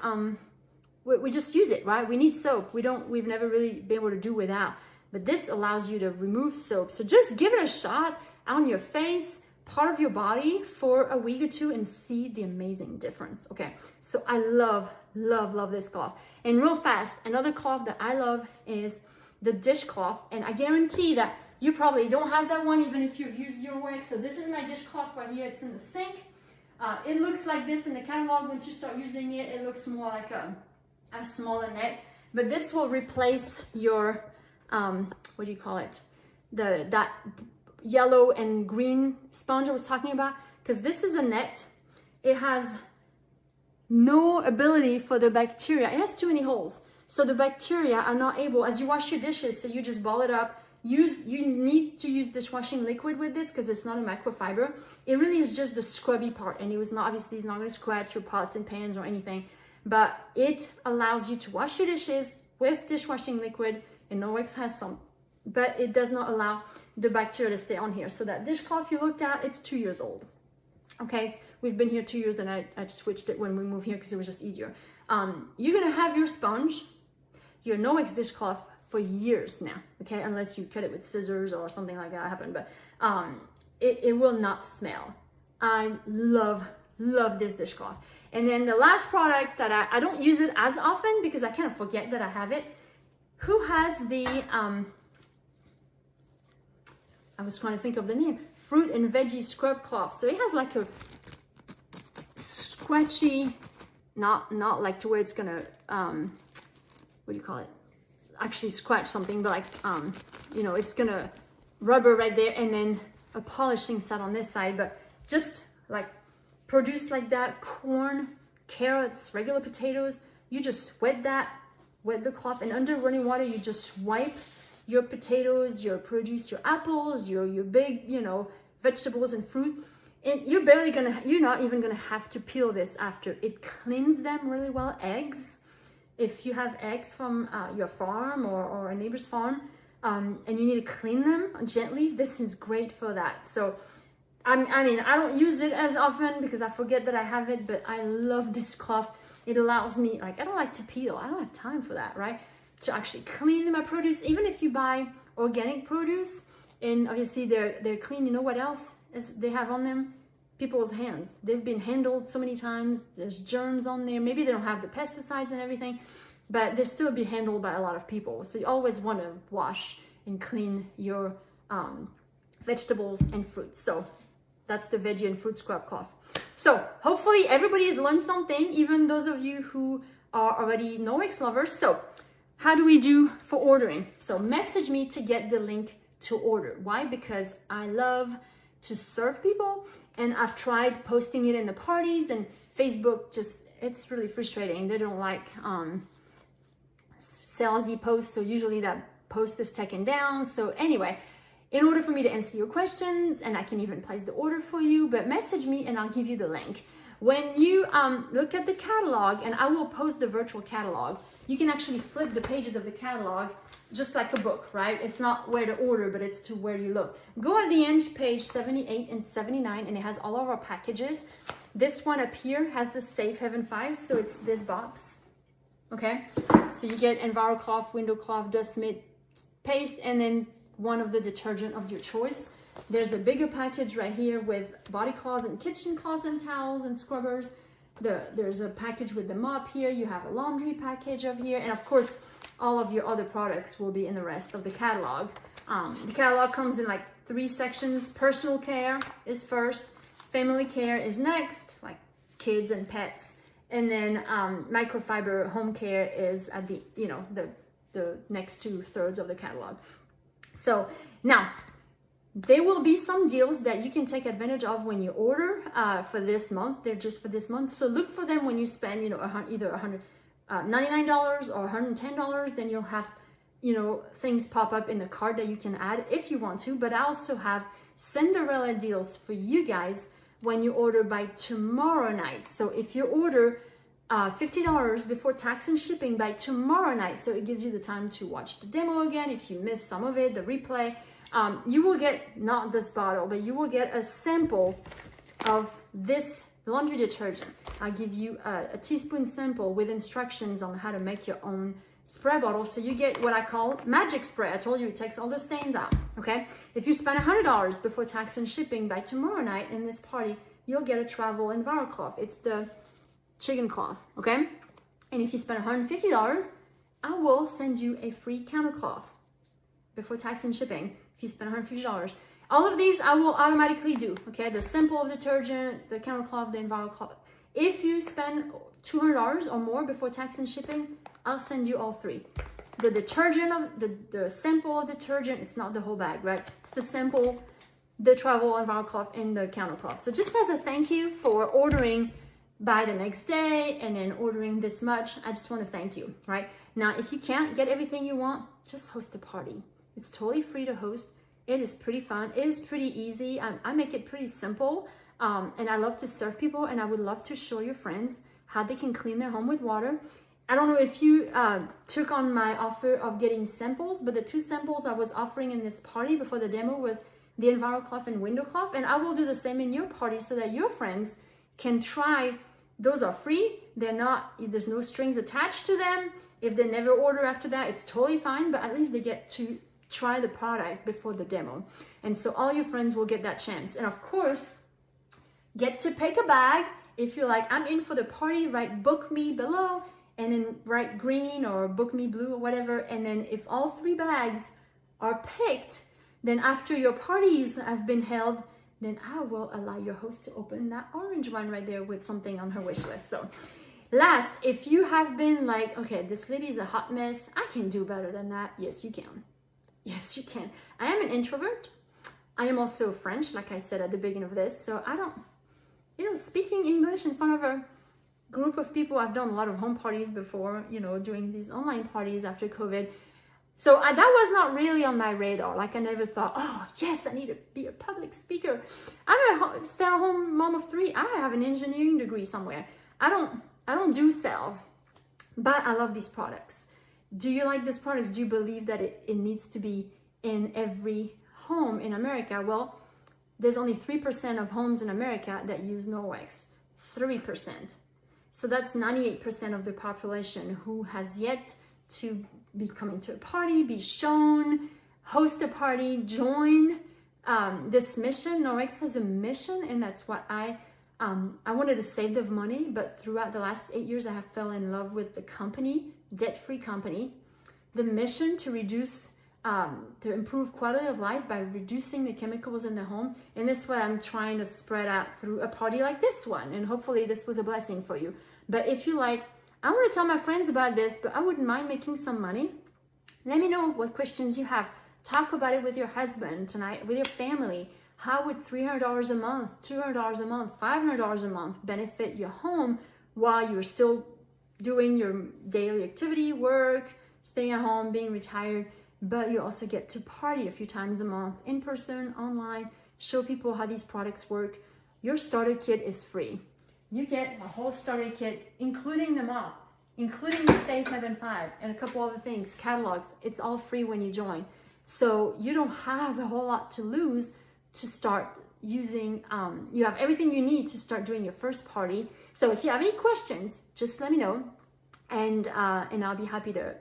we just use it, right? We need soap. We've never really been able to do without, but this allows you to remove soap. So just give it a shot on your face, part of your body for a week or two, and see the amazing difference. Okay, so I love, love, love this cloth. And real fast, another cloth that I love is the dishcloth. And I guarantee that you probably don't have that one, even if you've used Norwex. So this is my dishcloth right here. It's in the sink. It looks like this in the catalog. Once you start using it, it looks more like a smaller net. But this will replace your, what do you call it? That yellow and green sponge I was talking about, because this is a net. It has no ability for the bacteria. It has too many holes, so the bacteria are not able, as you wash your dishes, so you just ball it up. You need to use dishwashing liquid with this because it's not a microfiber. It really is just the scrubby part, and it was not, obviously it's not going to scratch your pots and pans or anything, but it allows you to wash your dishes with dishwashing liquid, and Norwex has some, but it does not allow the bacteria to stay on here. So that dishcloth you looked at, it's 2 years old. Okay, we've been here 2 years, and I switched it when we moved here because it was just easier. You're gonna have your sponge, your Norwex dishcloth for years now, okay, unless you cut it with scissors or something like that happened, but it will not smell. I love this dishcloth. And then the last product that I don't use it as often because I kind of forget that I have it. Who has the I was trying to think of the name, fruit and veggie scrub cloth. So it has like a scratchy, not like to where it's gonna what do you call it, actually scratch something, but like you know, it's gonna rubber right there, and then a polishing set on this side. But just like produce like that, corn, carrots, regular potatoes, you just wet the cloth, and under running water you just wipe your potatoes, your produce, your apples, your big, you know, vegetables and fruit, and you're not even gonna have to peel this after. It cleans them really well. Eggs, if you have eggs from your farm or a neighbor's farm, and you need to clean them gently, this is great for that. So I mean, I don't use it as often because I forget that I have it, but I love this cloth. It allows me, like, I don't like to peel. I don't have time for that, right? To actually clean my produce. Even if you buy organic produce, and obviously they're clean, you know what else they have on them? People's hands. They've been handled so many times. There's germs on there. Maybe they don't have the pesticides and everything, but they still be handled by a lot of people. So you always want to wash and clean your vegetables and fruits. So that's the veggie and fruit scrub cloth. So hopefully everybody has learned something, even those of you who are already Norwex lovers. So how do we do for ordering? So message me to get the link to order. Why? Because I love to serve people, and I've tried posting it in the parties, and Facebook just, it's really frustrating. They don't like salesy posts, so usually that post is taken down. So anyway, in order for me to answer your questions, and I can even place the order for you, but message me and I'll give you the link. When you look at the catalog, and I will post the virtual catalog, you can actually flip the pages of the catalog just like a book, right? It's not where to order, but it's to where you look. Go at the end, page 78 and 79, and it has all of our packages. This one up here has the Safe Haven 5, so it's this box. okay? So you get EnviroCloth, window cloth, dust mitt paste, and then one of the detergent of your choice. There's a bigger package right here with body cloths and kitchen cloths and towels and scrubbers. There's a package with the mop here. You have a laundry package of here. And of course, all of your other products will be in the rest of the catalog. The catalog comes in like 3 sections. Personal care is first. Family care is next, like kids and pets. And then microfiber home care is at the, you know, the next 2/3 of the catalog. So now, there will be some deals that you can take advantage of when you order for this month. They're just for this month. So look for them when you spend, you know, either $199 or $110. Then you'll have, you know, things pop up in the cart that you can add if you want to. But I also have Cinderella deals for you guys when you order by tomorrow night. So if you order $50 before tax and shipping by tomorrow night, so it gives you the time to watch the demo again if you missed some of it, the replay. You will get, not this bottle, but you will get a sample of this laundry detergent. I'll give you a teaspoon sample with instructions on how to make your own spray bottle. So you get what I call magic spray. I told you it takes all the stains out, okay? If you spend $100 before tax and shipping by tomorrow night in this party, you'll get a travel EnviroCloth. It's the chicken cloth, okay? And if you spend $150, I will send you a free countercloth before tax and shipping. If you spend $150, all of these I will automatically do, okay? The sample of detergent, the countercloth, the EnviroCloth. If you spend $200 or more before tax and shipping, I'll send you all 3. The detergent of the sample of detergent, it's not the whole bag, right? It's the sample, the travel EnviroCloth, and the countercloth. So just as a thank you for ordering by the next day and then ordering this much, I just want to thank you, right? Now, if you can't get everything you want, just host a party. It's totally free to host. It is pretty fun. It is pretty easy. I make it pretty simple. And I love to serve people, and I would love to show your friends how they can clean their home with water. I don't know if you took on my offer of getting samples, but the 2 samples I was offering in this party before the demo was the EnviroCloth and window cloth. And I will do the same in your party so that your friends can try. Those are free. There's no strings attached to them. If they never order after that, it's totally fine, but at least they get to try the product before the demo. And so all your friends will get that chance. And of course, get to pick a bag. If you're like, I'm in for the party, write book me below, and then write green or book me blue or whatever. And then if all 3 bags are picked, then after your parties have been held, then I will allow your host to open that orange one right there with something on her wish list. So last, if you have been like, okay, this lady is a hot mess, I can do better than that. Yes, you can. Yes, you can. I am an introvert. I am also French, like I said at the beginning of this. So I don't, you know, speaking English in front of a group of people. I've done a lot of home parties before, you know, doing these online parties after COVID. So that was not really on my radar. Like I never thought, oh yes, I need to be a public speaker. I'm a stay-at-home mom of 3. I have an engineering degree somewhere. I don't do sales, but I love these products. Do you like these products? Do you believe that it needs to be in every home in America? Well, there's only 3% of homes in America that use Norwex. 3%. So that's 98% of the population who has yet to be coming to a party, be shown, host a party, join this mission. Norwex has a mission, and that's what I wanted to save the money, but throughout the last 8 years, I have fell in love with the company, debt-free company, the mission to reduce, to improve quality of life by reducing the chemicals in the home. And that's what I'm trying to spread out through a party like this one. And hopefully this was a blessing for you. But if you like, I want to tell my friends about this, but I wouldn't mind making some money. Let me know what questions you have. Talk about it with your husband tonight, with your family. How would $300 a month, $200 a month, $500 a month benefit your home while you're still doing your daily activity, work, staying at home, being retired, but you also get to party a few times a month, in person, online, show people how these products work. Your starter kit is free. You get a whole starter kit, including the mop, including the Safe Haven 5, and a couple other things, catalogs. It's all free when you join. So you don't have a whole lot to lose to start using. You have everything you need to start doing your first party. So if you have any questions, just let me know. and I'll be happy to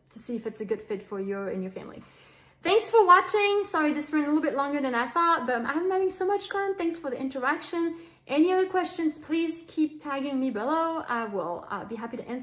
see if it's a good fit for you and your family. Thanks for watching. Sorry this ran a little bit longer than I thought, but I'm having so much fun. Thanks for the interaction. Any other questions, please keep tagging me below. I will be happy to answer.